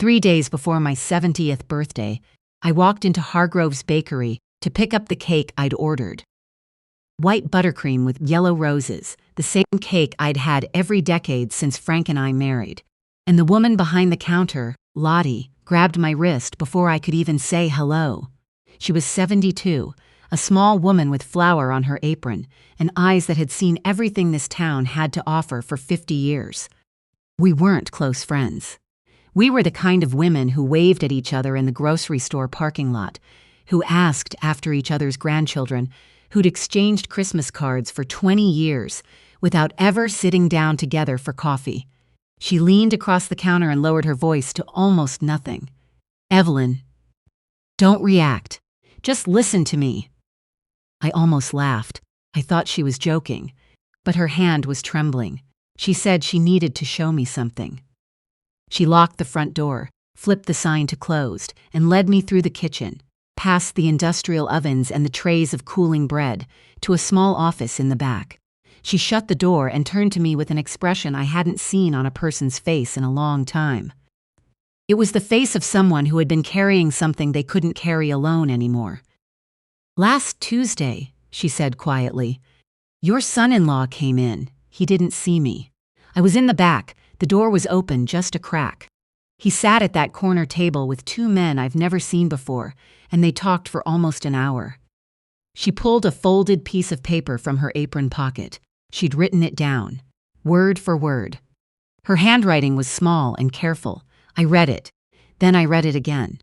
3 days before my 70th birthday, I walked into Hargrove's bakery to pick up the cake I'd ordered. White buttercream with yellow roses, the same cake I'd had every decade since Frank and I married. And the woman behind the counter, Lottie, grabbed my wrist before I could even say hello. She was 72, a small woman with flour on her apron and eyes that had seen everything this town had to offer for 50 years. We weren't close friends. We were the kind of women who waved at each other in the grocery store parking lot, who asked after each other's grandchildren, who'd exchanged Christmas cards for 20 years without ever sitting down together for coffee. She leaned across the counter and lowered her voice to almost nothing. "Evelyn, don't react. Just listen to me." I almost laughed. I thought she was joking, but her hand was trembling. She said she needed to show me something. She locked the front door, flipped the sign to closed, and led me through the kitchen, past the industrial ovens and the trays of cooling bread, to a small office in the back. She shut the door and turned to me with an expression I hadn't seen on a person's face in a long time. It was the face of someone who had been carrying something they couldn't carry alone anymore. "Last Tuesday," she said quietly, "your son-in-law came in. He didn't see me. I was in the back. The door was open, just a crack. He sat at that corner table with two men I've never seen before, and they talked for almost an hour." She pulled a folded piece of paper from her apron pocket. She'd written it down, word for word. Her handwriting was small and careful. I read it. Then I read it again.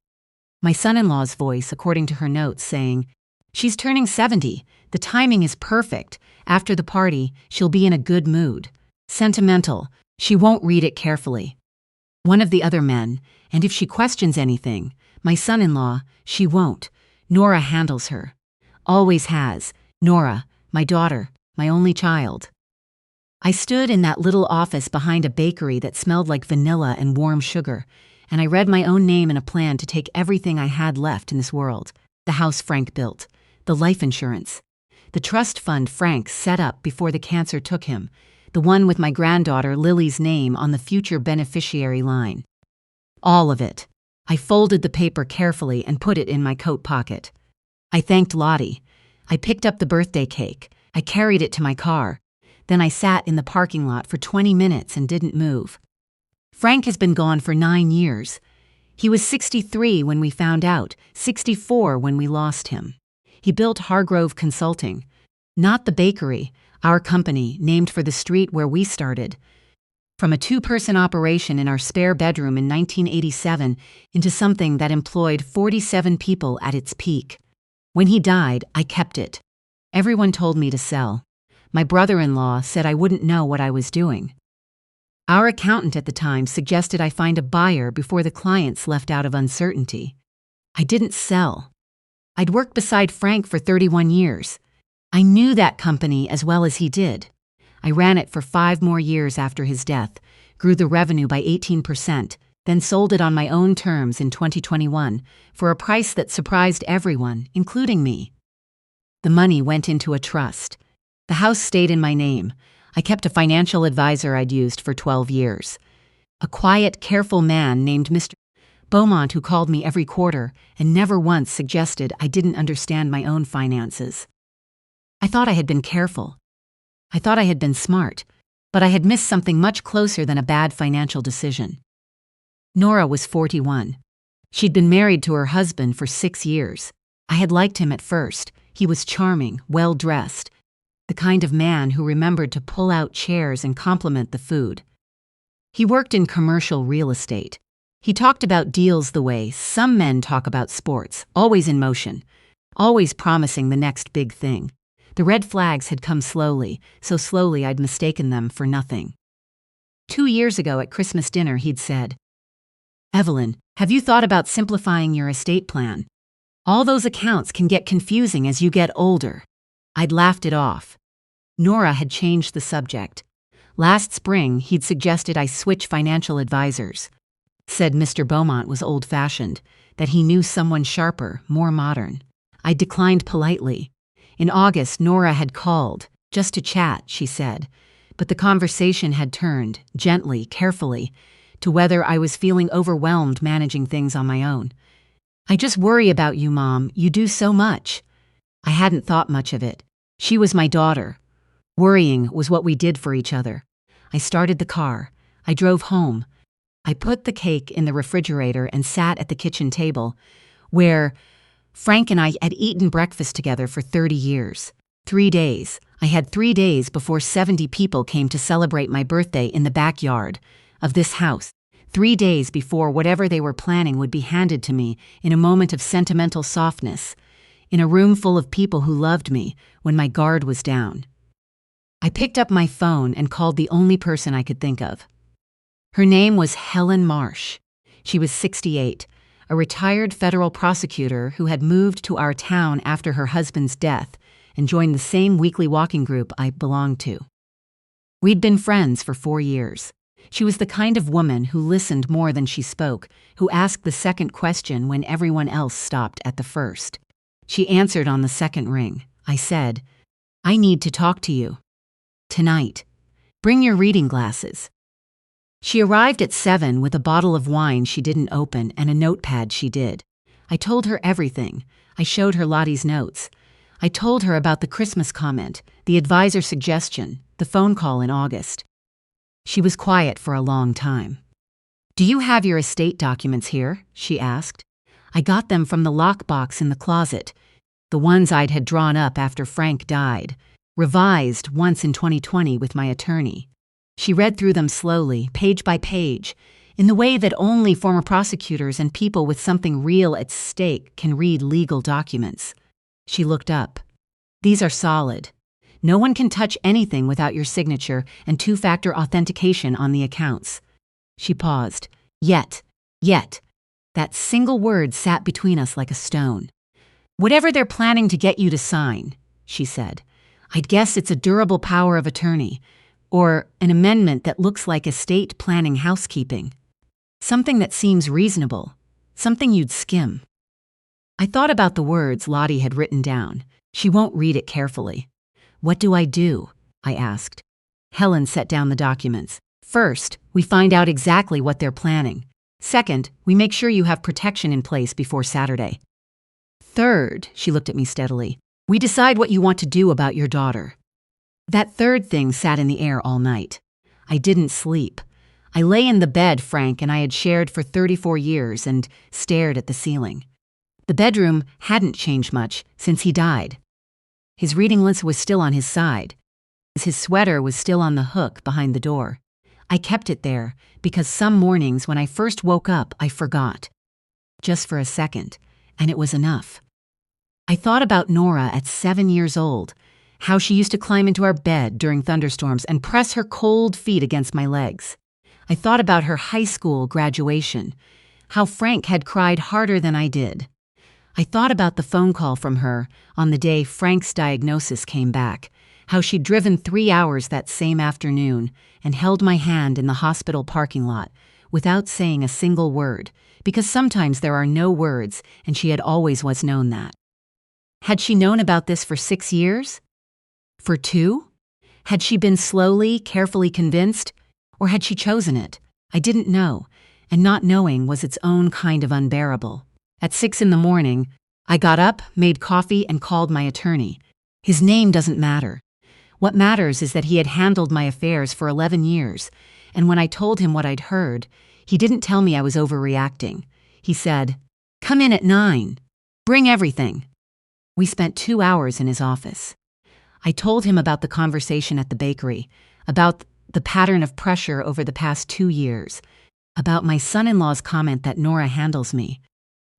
My son-in-law's voice, according to her notes, saying, "She's turning 70. The timing is perfect. After the party, she'll be in a good mood. Sentimental. She won't read it carefully. One of the other men, and if she questions anything, my son-in-law, she won't. Nora handles her. Always has. Nora, my daughter, my only child." I stood in that little office behind a bakery that smelled like vanilla and warm sugar, and I read my own name in a plan to take everything I had left in this world: the house Frank built, the life insurance, the trust fund Frank set up before the cancer took him, the one with my granddaughter Lily's name on the future beneficiary line. All of it. I folded the paper carefully and put it in my coat pocket. I thanked Lottie. I picked up the birthday cake. I carried it to my car. Then I sat in the parking lot for 20 minutes and didn't move. Frank has been gone for 9 years. He was 63 when we found out, 64 when we lost him. He built Hargrove Consulting, not the bakery, our company, named for the street where we started. From a 2-person operation in our spare bedroom in 1987 into something that employed 47 people at its peak. When he died, I kept it. Everyone told me to sell. My brother-in-law said I wouldn't know what I was doing. Our accountant at the time suggested I find a buyer before the clients left out of uncertainty. I didn't sell. I'd worked beside Frank for 31 years. I knew that company as well as he did. I ran it for 5 more years after his death, grew the revenue by 18%, then sold it on my own terms in 2021 for a price that surprised everyone, including me. The money went into a trust. The house stayed in my name. I kept a financial advisor I'd used for 12 years. A quiet, careful man named Mr. Beaumont who called me every quarter and never once suggested I didn't understand my own finances. I thought I had been careful. I thought I had been smart, but I had missed something much closer than a bad financial decision. Nora was 41. She'd been married to her husband for 6 years. I had liked him at first. He was charming, well-dressed, the kind of man who remembered to pull out chairs and compliment the food. He worked in commercial real estate. He talked about deals the way some men talk about sports, always in motion, always promising the next big thing. The red flags had come slowly, so slowly I'd mistaken them for nothing. 2 years ago at Christmas dinner, he'd said, "Evelyn, have you thought about simplifying your estate plan? All those accounts can get confusing as you get older." I'd laughed it off. Nora had changed the subject. Last spring, he'd suggested I switch financial advisors. Said Mr. Beaumont was old-fashioned, that he knew someone sharper, more modern. I declined politely. In August, Nora had called, just to chat, she said, but the conversation had turned, gently, carefully, to whether I was feeling overwhelmed managing things on my own. "I just worry about you, Mom. You do so much." I hadn't thought much of it. She was my daughter. Worrying was what we did for each other. I started the car. I drove home. I put the cake in the refrigerator and sat at the kitchen table, where Frank and I had eaten breakfast together for 30 years. 3 days. I had 3 days before 70 people came to celebrate my birthday in the backyard of this house. 3 days before whatever they were planning would be handed to me in a moment of sentimental softness, in a room full of people who loved me when my guard was down. I picked up my phone and called the only person I could think of. Her name was Helen Marsh. She was 68, a retired federal prosecutor who had moved to our town after her husband's death and joined the same weekly walking group I belonged to. We'd been friends for 4 years. She was the kind of woman who listened more than she spoke, who asked the second question when everyone else stopped at the first. She answered on the second ring. I said, "I need to talk to you. Tonight. Bring your reading glasses." She arrived at 7 with a bottle of wine she didn't open and a notepad she did. I told her everything. I showed her Lottie's notes. I told her about the Christmas comment, the advisor suggestion, the phone call in August. She was quiet for a long time. "Do you have your estate documents here?" she asked. I got them from the lockbox in the closet, the ones I'd had drawn up after Frank died, revised once in 2020 with my attorney. She read through them slowly, page by page, in the way that only former prosecutors and people with something real at stake can read legal documents. She looked up. "These are solid. No one can touch anything without your signature and two-factor authentication on the accounts." She paused. Yet. That single word sat between us like a stone. "Whatever they're planning to get you to sign," she said, "I'd guess it's a durable power of attorney, or an amendment that looks like estate planning housekeeping. Something that seems reasonable, something you'd skim." I thought about the words Lottie had written down. She won't read it carefully. "What do I do?" I asked. Helen set down the documents. "First, we find out exactly what they're planning. Second, we make sure you have protection in place before Saturday. Third," she looked at me steadily, "we decide what you want to do about your daughter." That third thing sat in the air all night. I didn't sleep. I lay in the bed Frank and I had shared for 34 years and stared at the ceiling. The bedroom hadn't changed much since he died. His reading list was still on his side. His sweater was still on the hook behind the door. I kept it there because some mornings when I first woke up, I forgot. Just for a second, and it was enough. I thought about Nora at 7 years old, how she used to climb into our bed during thunderstorms and press her cold feet against my legs. I thought about her high school graduation, how Frank had cried harder than I did. I thought about the phone call from her on the day Frank's diagnosis came back, how she'd driven 3 hours that same afternoon and held my hand in the hospital parking lot without saying a single word, because sometimes there are no words, and she had always known that. Had she known about this for 6 years? For 2? Had she been slowly, carefully convinced? Or had she chosen it? I didn't know, and not knowing was its own kind of unbearable. At 6 in the morning, I got up, made coffee, and called my attorney. His name doesn't matter. What matters is that he had handled my affairs for 11 years, and when I told him what I'd heard, he didn't tell me I was overreacting. He said, "Come in at 9. Bring everything." We spent 2 hours in his office. I told him about the conversation at the bakery, about the pattern of pressure over the past 2 years, about my son-in-law's comment that Nora handles me.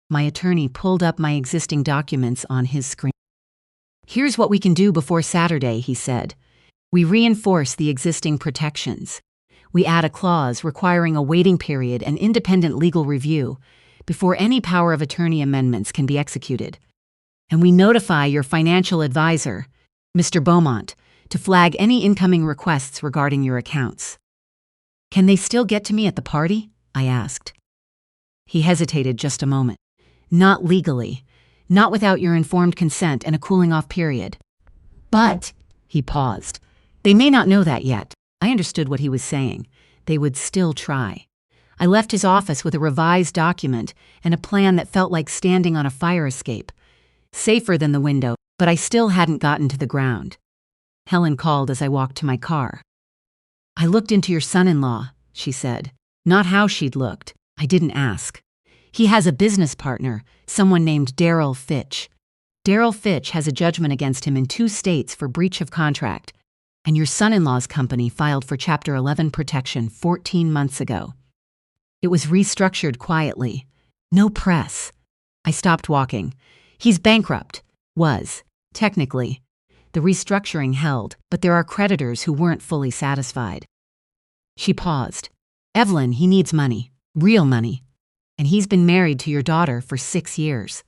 My attorney pulled up my existing documents on his screen. "Here's what we can do before Saturday," he said. "We reinforce the existing protections. We add a clause requiring a waiting period and independent legal review before any power of attorney amendments can be executed. And we notify your financial advisor, Mr. Beaumont, to flag any incoming requests regarding your accounts." "Can they still get to me at the party?" I asked. He hesitated just a moment. "Not legally. Not without your informed consent and a cooling-off period." "But," he paused, "they may not know that yet." I understood what he was saying. They would still try. I left his office with a revised document and a plan that felt like standing on a fire escape. Safer than the window, but I still hadn't gotten to the ground. Helen called as I walked to my car. "I looked into your son-in-law," she said. Not how she'd looked. I didn't ask. "He has a business partner, someone named Daryl Fitch. Daryl Fitch has a judgment against him in 2 states for breach of contract, and your son-in-law's company filed for Chapter 11 protection 14 months ago. It was restructured quietly. No press." I stopped walking. "He's bankrupt." Was. Technically. The restructuring held, but there are creditors who weren't fully satisfied. She paused. "Evelyn, he needs money. Real money. And he's been married to your daughter for 6 years."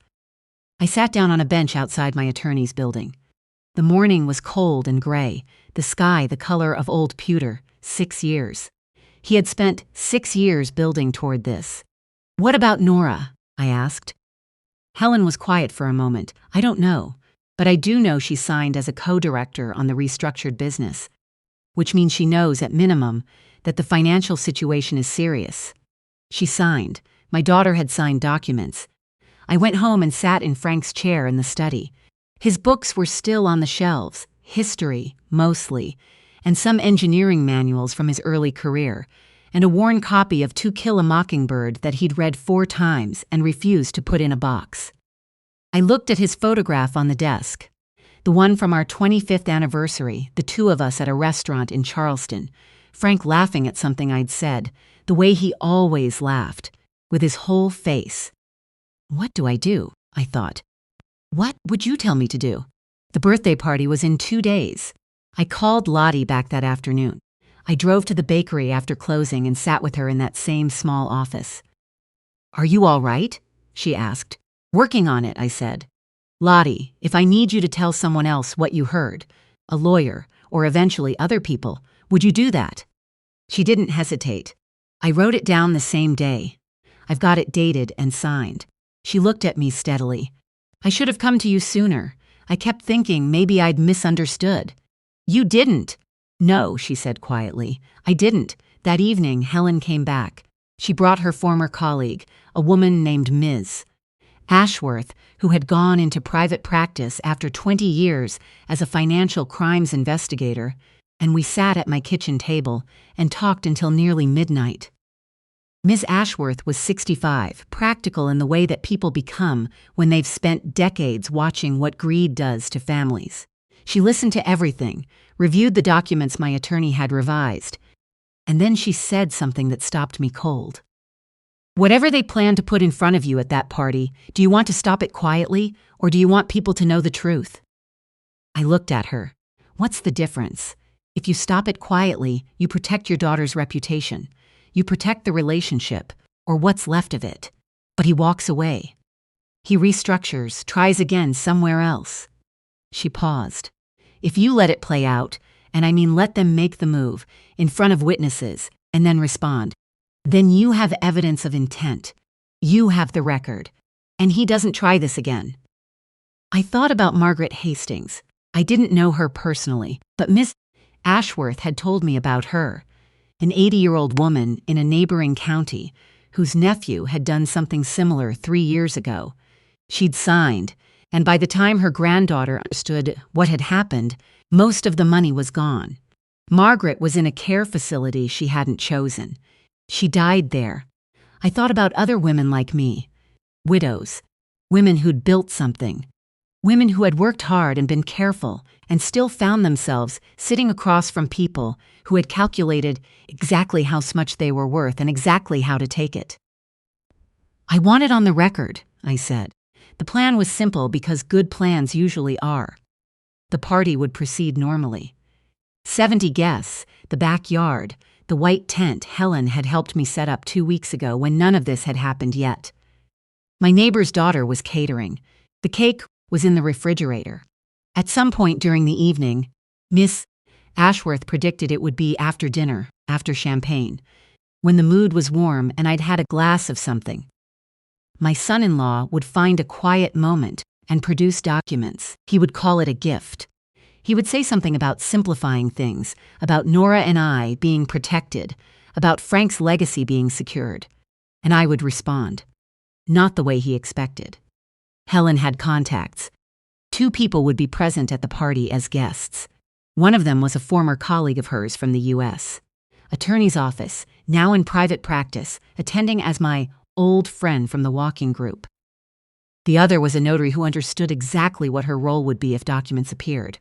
I sat down on a bench outside my attorney's building. The morning was cold and gray, the sky the color of old pewter. 6 years. He had spent 6 years building toward this. "What about Nora?" I asked. Helen was quiet for a moment. "I don't know, but I do know she signed as a co-director on the restructured business, which means she knows at minimum that the financial situation is serious. She signed. My daughter had signed documents. I went home and sat in Frank's chair in the study. His books were still on the shelves, history, mostly, and some engineering manuals from his early career, and a worn copy of To Kill a Mockingbird that he'd read 4 times and refused to put in a box. I looked at his photograph on the desk, the one from our 25th anniversary, the 2 of us at a restaurant in Charleston, Frank laughing at something I'd said, the way he always laughed, with his whole face. What do I do? I thought. What would you tell me to do? The birthday party was in 2 days. I called Lottie back that afternoon. I drove to the bakery after closing and sat with her in that same small office. "Are you all right?" she asked. "Working on it," I said. "Lottie, if I need you to tell someone else what you heard, a lawyer, or eventually other people, would you do that?" She didn't hesitate. I wrote it down the same day. I've got it dated and signed. She looked at me steadily. "I should have come to you sooner. I kept thinking maybe I'd misunderstood." "You didn't." "No," she said quietly. "I didn't." That evening, Helen came back. She brought her former colleague, a woman named Ms. Ashworth, who had gone into private practice after 20 years as a financial crimes investigator, and we sat at my kitchen table and talked until nearly midnight. Ms. Ashworth was 65, practical in the way that people become when they've spent decades watching what greed does to families. She listened to everything, reviewed the documents my attorney had revised, and then she said something that stopped me cold. "Whatever they plan to put in front of you at that party, do you want to stop it quietly, or do you want people to know the truth?" I looked at her. What's the difference? If you stop it quietly, you protect your daughter's reputation. You protect the relationship, or what's left of it. But he walks away. He restructures, tries again somewhere else. She paused. "If you let it play out, and I mean let them make the move, in front of witnesses, and then respond, then you have evidence of intent. You have the record. And he doesn't try this again." I thought about Margaret Hastings. I didn't know her personally, but Miss Ashworth had told me about her, an 80-year-old woman in a neighboring county whose nephew had done something similar 3 years ago. She'd signed, and by the time her granddaughter understood what had happened, most of the money was gone. Margaret was in a care facility she hadn't chosen. She died there. I thought about other women like me, widows, women who'd built something, women who had worked hard and been careful and still found themselves sitting across from people who had calculated exactly how much they were worth and exactly how to take it. "I want it on the record," I said. The plan was simple because good plans usually are. The party would proceed normally. 70 guests, the backyard, the white tent Helen had helped me set up 2 weeks ago when none of this had happened yet. My neighbor's daughter was catering. The cake was in the refrigerator. At some point during the evening, Miss Ashworth predicted it would be after dinner, after champagne, when the mood was warm and I'd had a glass of something. My son-in-law would find a quiet moment and produce documents. He would call it a gift. He would say something about simplifying things, about Nora and I being protected, about Frank's legacy being secured. And I would respond. Not the way he expected. Helen had contacts. 2 people would be present at the party as guests. One of them was a former colleague of hers from the U.S. Attorney's office, now in private practice, attending as my old friend from the walking group. The other was a notary who understood exactly what her role would be if documents appeared.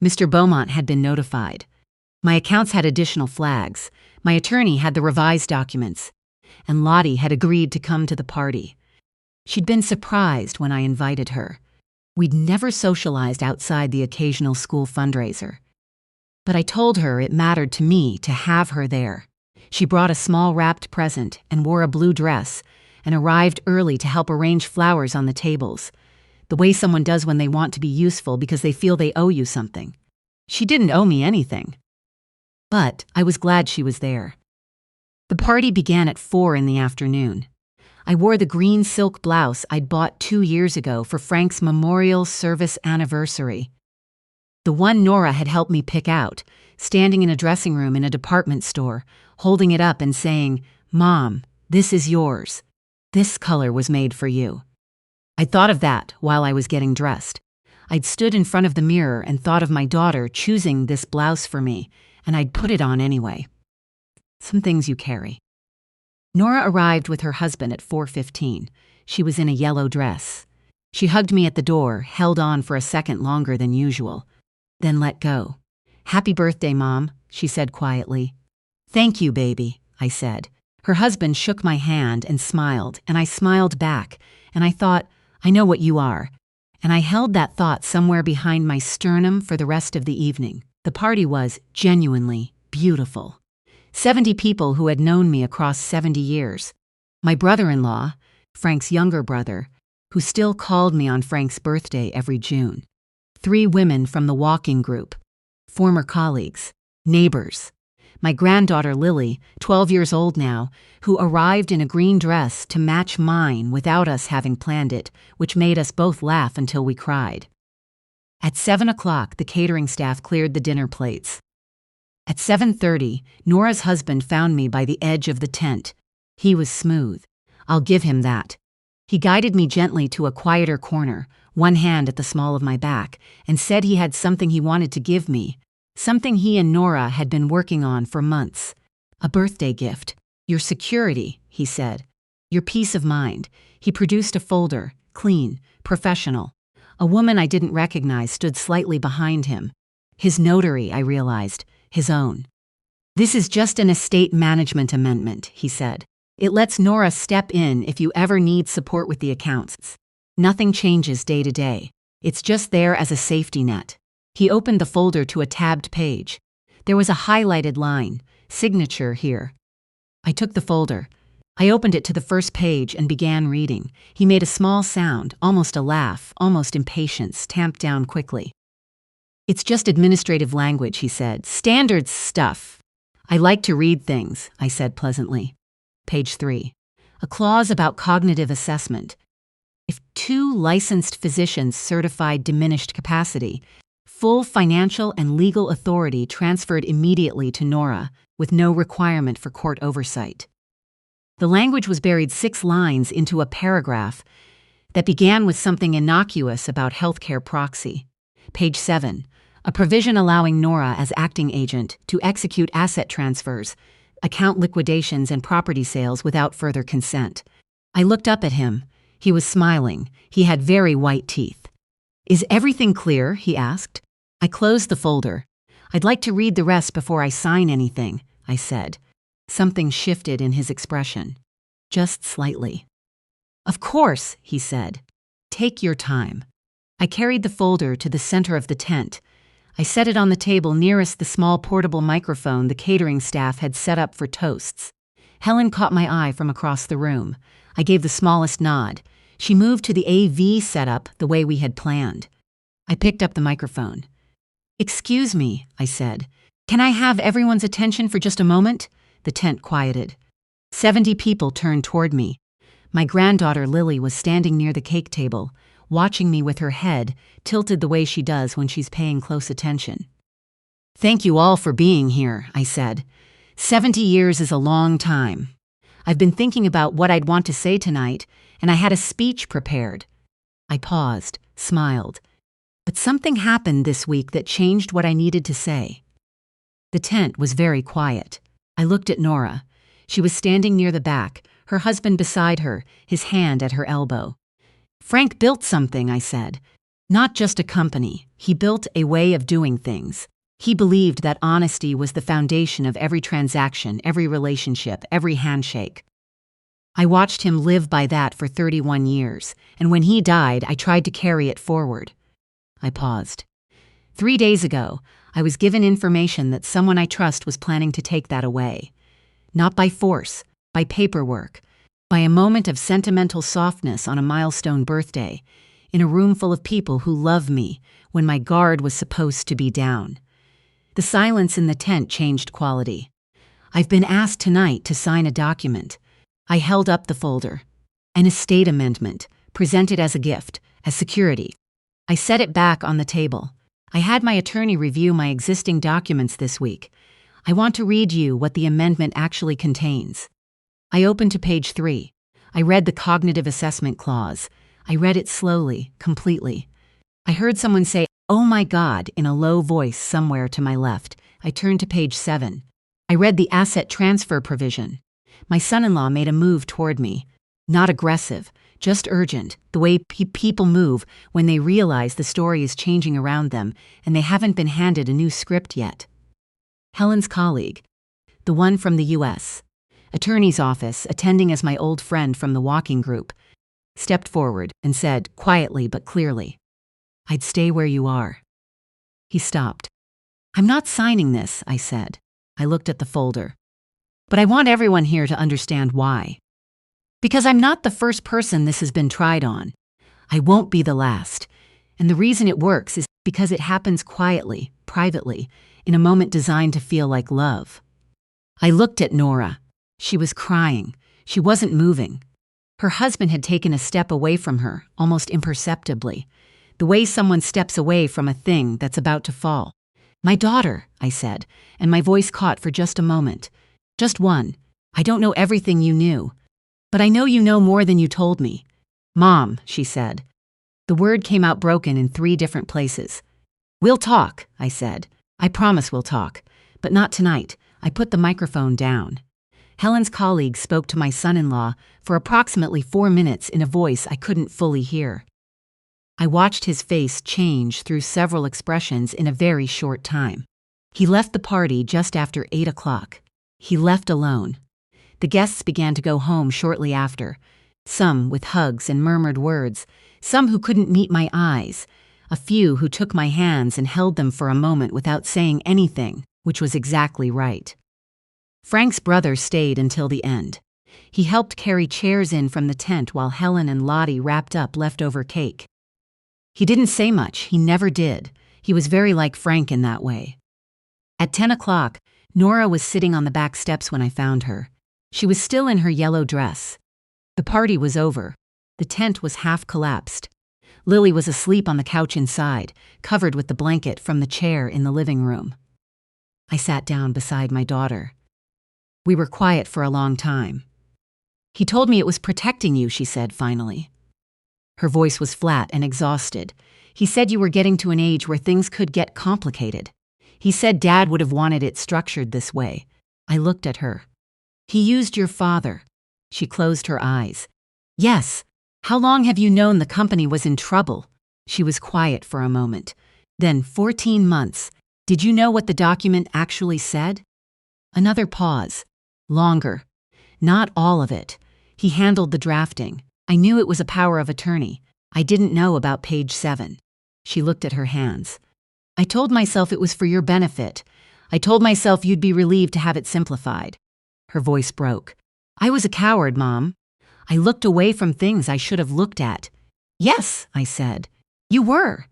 Mr. Beaumont had been notified. My accounts had additional flags. My attorney had the revised documents. And Lottie had agreed to come to the party. She'd been surprised when I invited her. We'd never socialized outside the occasional school fundraiser. But I told her it mattered to me to have her there. She brought a small wrapped present and wore a blue dress and arrived early to help arrange flowers on the tables, the way someone does when they want to be useful because they feel they owe you something. She didn't owe me anything. But I was glad she was there. The party began at 4 in the afternoon. I wore the green silk blouse I'd bought 2 years ago for Frank's memorial service anniversary. The one Nora had helped me pick out, standing in a dressing room in a department store, holding it up and saying, "Mom, this is yours. This color was made for you." I'd thought of that while I was getting dressed. I'd stood in front of the mirror and thought of my daughter choosing this blouse for me, and I'd put it on anyway. Some things you carry. Nora arrived with her husband at 4:15. She was in a yellow dress. She hugged me at the door, held on for a second longer than usual, then let go. "Happy birthday, Mom," she said quietly. "Thank you, baby," I said. Her husband shook my hand and I smiled back, and I thought, I know what you are. And I held that thought somewhere behind my sternum for the rest of the evening. The party was genuinely beautiful. 70 people who had known me across 70 years. My brother-in-law, Frank's younger brother, who still called me on Frank's birthday every June. 3 women from the walking group, former colleagues, neighbors. My granddaughter Lily, 12 years old now, who arrived in a green dress to match mine without us having planned it, which made us both laugh until we cried. At 7 o'clock, the catering staff cleared the dinner plates. At 7:30, Nora's husband found me by the edge of the tent. He was smooth. I'll give him that. He guided me gently to a quieter corner, one hand at the small of my back, and said he had something he wanted to give me, something he and Nora had been working on for months. A birthday gift. Your security, he said. Your peace of mind. He produced a folder, clean, professional. A woman I didn't recognize stood slightly behind him. His notary, I realized. His own. "This is just an estate management amendment," he said. "It lets Nora step in if you ever need support with the accounts. Nothing changes day to day. It's just there as a safety net." He opened the folder to a tabbed page. There was a highlighted line, "Signature here." I took the folder. I opened it to the first page and began reading. He made a small sound, almost a laugh, almost impatience, tamped down quickly. "It's just administrative language," he said. "Standard stuff." "I like to read things," I said pleasantly. Page 3. A clause about cognitive assessment. If 2 licensed physicians certified diminished capacity, full financial and legal authority transferred immediately to Nora, with no requirement for court oversight. The language was buried 6 lines into a paragraph that began with something innocuous about healthcare proxy. Page 7. A provision allowing Nora as acting agent to execute asset transfers, account liquidations and property sales without further consent. I looked up at him. He was smiling. He had very white teeth. "Is everything clear?" he asked. I closed the folder. "I'd like to read the rest before I sign anything," I said. Something shifted in his expression. Just slightly. "Of course," he said. "Take your time." I carried the folder to the center of the tent. I set it on the table nearest the small portable microphone the catering staff had set up for toasts. Helen caught my eye from across the room. I gave the smallest nod. She moved to the AV setup the way we had planned. I picked up the microphone. "Excuse me," I said. "Can I have everyone's attention for just a moment?" The tent quieted. 70 people turned toward me. My granddaughter Lily was standing near the cake table, watching me with her head tilted the way she does when she's paying close attention. "Thank you all for being here," I said. 70 years is a long time. I've been thinking about what I'd want to say tonight, and I had a speech prepared. I paused, smiled. But something happened this week that changed what I needed to say. The tent was very quiet. I looked at Nora. She was standing near the back, her husband beside her, his hand at her elbow. Frank built something, I said. Not just a company. He built a way of doing things. He believed that honesty was the foundation of every transaction, every relationship, every handshake. I watched him live by that for 31 years, and when he died, I tried to carry it forward. I paused. 3 days ago, I was given information that someone I trust was planning to take that away. Not by force, by paperwork, by a moment of sentimental softness on a milestone birthday, in a room full of people who love me when my guard was supposed to be down. The silence in the tent changed quality. I've been asked tonight to sign a document. I held up the folder. An estate amendment, presented as a gift, as security. I set it back on the table. I had my attorney review my existing documents this week. I want to read you what the amendment actually contains. I opened to page 3. I read the cognitive assessment clause. I read it slowly, completely. I heard someone say, "Oh my God," in a low voice somewhere to my left. I turned to page 7. I read the asset transfer provision. My son-in-law made a move toward me. Not aggressive, just urgent, the way people move when they realize the story is changing around them and they haven't been handed a new script yet. Helen's colleague, the one from the U.S., attorney's office, attending as my old friend from the walking group, stepped forward and said, quietly but clearly, "I'd stay where you are." He stopped. "I'm not signing this," I said. I looked at the folder. "But I want everyone here to understand why. Because I'm not the first person this has been tried on. I won't be the last. And the reason it works is because it happens quietly, privately, in a moment designed to feel like love." I looked at Nora. She was crying. She wasn't moving. Her husband had taken a step away from her, almost imperceptibly, the way someone steps away from a thing that's about to fall. "My daughter," I said, and my voice caught for just a moment. "Just one. I don't know everything you knew. But I know you know more than you told me." "Mom," she said. The word came out broken in 3 different places. "We'll talk," I said. "I promise we'll talk. But not tonight." I put the microphone down. Helen's colleague spoke to my son-in-law for approximately 4 minutes in a voice I couldn't fully hear. I watched his face change through several expressions in a very short time. He left the party just after 8 o'clock. He left alone. The guests began to go home shortly after, some with hugs and murmured words, some who couldn't meet my eyes, a few who took my hands and held them for a moment without saying anything, which was exactly right. Frank's brother stayed until the end. He helped carry chairs in from the tent while Helen and Lottie wrapped up leftover cake. He didn't say much, he never did. He was very like Frank in that way. At 10 o'clock, Nora was sitting on the back steps when I found her. She was still in her yellow dress. The party was over. The tent was half collapsed. Lily was asleep on the couch inside, covered with the blanket from the chair in the living room. I sat down beside my daughter. We were quiet for a long time. "He told me it was protecting you," she said finally. Her voice was flat and exhausted. "He said you were getting to an age where things could get complicated. He said Dad would have wanted it structured this way." I looked at her. "He used your father." She closed her eyes. "Yes. How long have you known the company was in trouble?" She was quiet for a moment. Then 14 months. "Did you know what the document actually said?" Another pause. Longer. "Not all of it. He handled the drafting. I knew it was a power of attorney. I didn't know about page 7. She looked at her hands. "I told myself it was for your benefit. I told myself you'd be relieved to have it simplified." Her voice broke. "I was a coward, Mom. I looked away from things I should have looked at." "Yes," I said. "You were."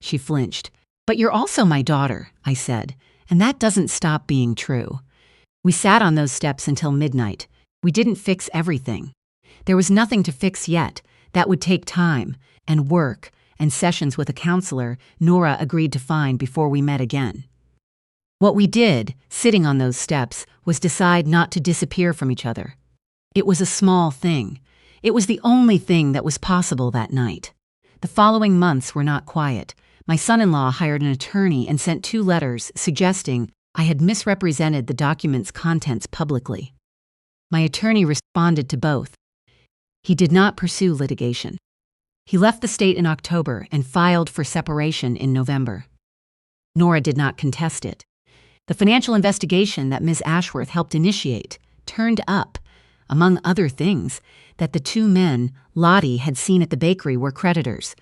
She flinched. "But you're also my daughter," I said, "and that doesn't stop being true." We sat on those steps until midnight. We didn't fix everything. There was nothing to fix yet. That would take time, and work, and sessions with a counselor Nora agreed to find before we met again. What we did, sitting on those steps, was decide not to disappear from each other. It was a small thing. It was the only thing that was possible that night. The following months were not quiet. My son-in-law hired an attorney and sent 2 letters suggesting I had misrepresented the document's contents publicly. My attorney responded to both. He did not pursue litigation. He left the state in October and filed for separation in November. Nora did not contest it. The financial investigation that Ms. Ashworth helped initiate turned up, among other things, that the 2 men Lottie had seen at the bakery were creditors.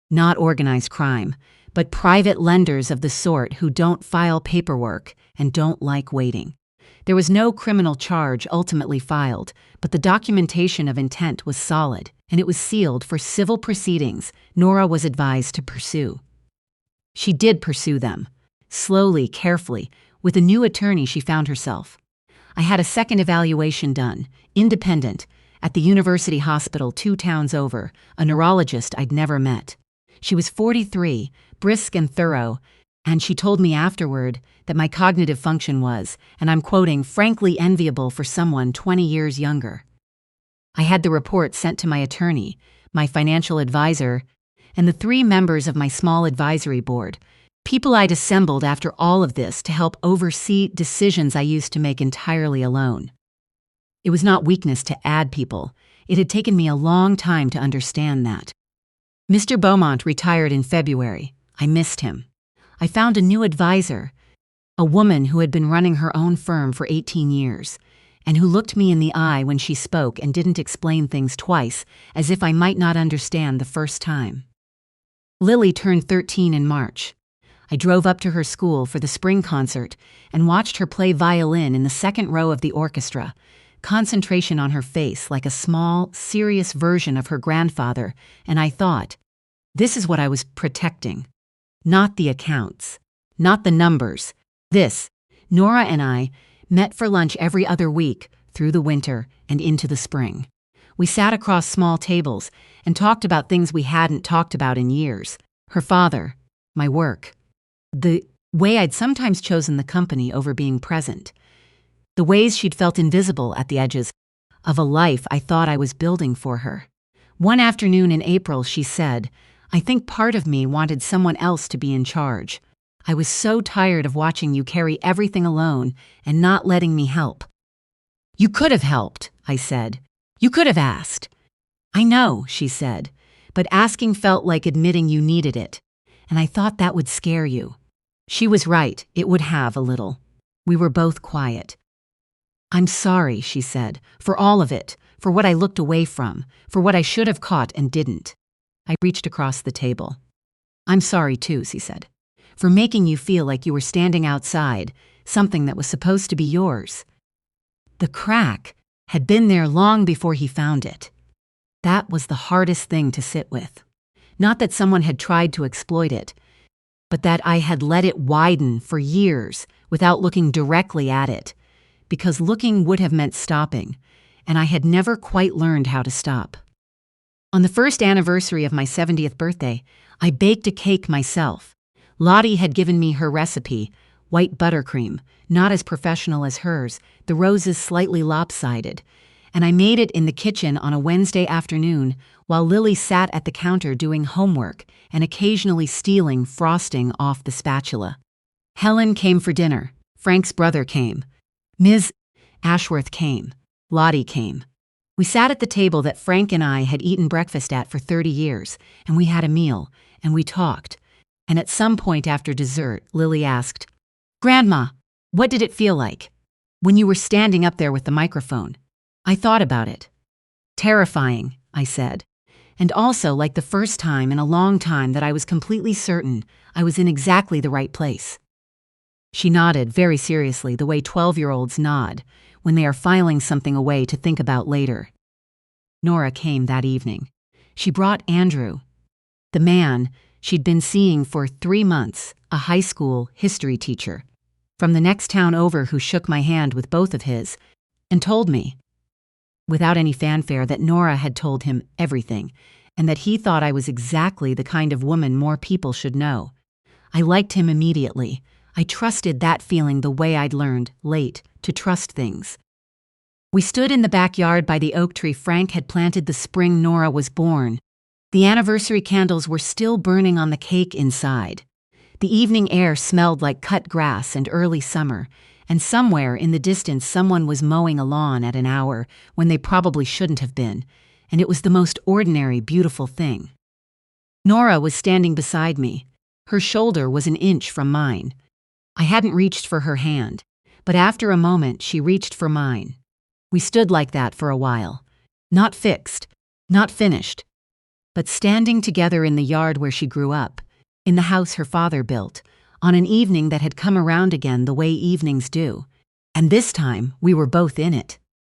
Not organized crime, but private lenders of the sort who don't file paperwork and don't like waiting. There was no criminal charge ultimately filed, but the documentation of intent was solid, and it was sealed for civil proceedings Nora was advised to pursue. She did pursue them. Slowly, carefully, with a new attorney she found herself. I had a second evaluation done, independent, at the university hospital 2 towns over, a neurologist I'd never met. She was 43, brisk and thorough, and she told me afterward that my cognitive function was, and I'm quoting, frankly enviable for someone 20 years younger. I had the report sent to my attorney, my financial advisor, and the 3 members of my small advisory board, people I'd assembled after all of this to help oversee decisions I used to make entirely alone. It was not weakness to add people. It had taken me a long time to understand that. Mr. Beaumont retired in February. I missed him. I found a new advisor, a woman who had been running her own firm for 18 years, and who looked me in the eye when she spoke and didn't explain things twice, as if I might not understand the first time. Lily turned 13 in March. I drove up to her school for the spring concert and watched her play violin in the second row of the orchestra, concentration on her face like a small, serious version of her grandfather, and I thought, this is what I was protecting. Not the accounts, not the numbers. This, Nora and I, met for lunch every other week through the winter and into the spring. We sat across small tables and talked about things we hadn't talked about in years. Her father, my work, the way I'd sometimes chosen the company over being present, the ways she'd felt invisible at the edges of a life I thought I was building for her. One afternoon in April, she said, I think part of me wanted someone else to be in charge. I was so tired of watching you carry everything alone and not letting me help. You could have helped, I said. You could have asked. I know, she said, but asking felt like admitting you needed it, and I thought that would scare you. She was right, it would have a little. We were both quiet. I'm sorry, she said, for all of it, for what I looked away from, for what I should have caught and didn't. I reached across the table. I'm sorry too, she said, for making you feel like you were standing outside, something that was supposed to be yours. The crack had been there long before he found it. That was the hardest thing to sit with. Not that someone had tried to exploit it, but that I had let it widen for years without looking directly at it, because looking would have meant stopping, and I had never quite learned how to stop. On the first anniversary of my 70th birthday, I baked a cake myself. Lottie had given me her recipe, white buttercream, not as professional as hers, the roses slightly lopsided, and I made it in the kitchen on a Wednesday afternoon while Lily sat at the counter doing homework and occasionally stealing frosting off the spatula. Helen came for dinner. Frank's brother came. Ms. Ashworth came. Lottie came. We sat at the table that Frank and I had eaten breakfast at for 30 years, and we had a meal, and we talked. And at some point after dessert, Lily asked, Grandma, what did it feel like when you were standing up there with the microphone? I thought about it. Terrifying, I said, and also like the first time in a long time that I was completely certain I was in exactly the right place. She nodded very seriously the way 12-year-olds nod when they are filing something away to think about later. Nora came that evening. She brought Andrew, the man she'd been seeing for 3 months, a high school history teacher, from the next town over who shook my hand with both of his and told me, without any fanfare, that Nora had told him everything and that he thought I was exactly the kind of woman more people should know. I liked him immediately. I trusted that feeling the way I'd learned, late, to trust things. We stood in the backyard by the oak tree Frank had planted the spring Nora was born. The anniversary candles were still burning on the cake inside. The evening air smelled like cut grass and early summer, and somewhere in the distance someone was mowing a lawn at an hour when they probably shouldn't have been, and it was the most ordinary, beautiful thing. Nora was standing beside me. Her shoulder was an inch from mine. I hadn't reached for her hand, but after a moment she reached for mine. We stood like that for a while. Not fixed, not finished, but standing together in the yard where she grew up, in the house her father built, on an evening that had come around again the way evenings do. And this time, we were both in it.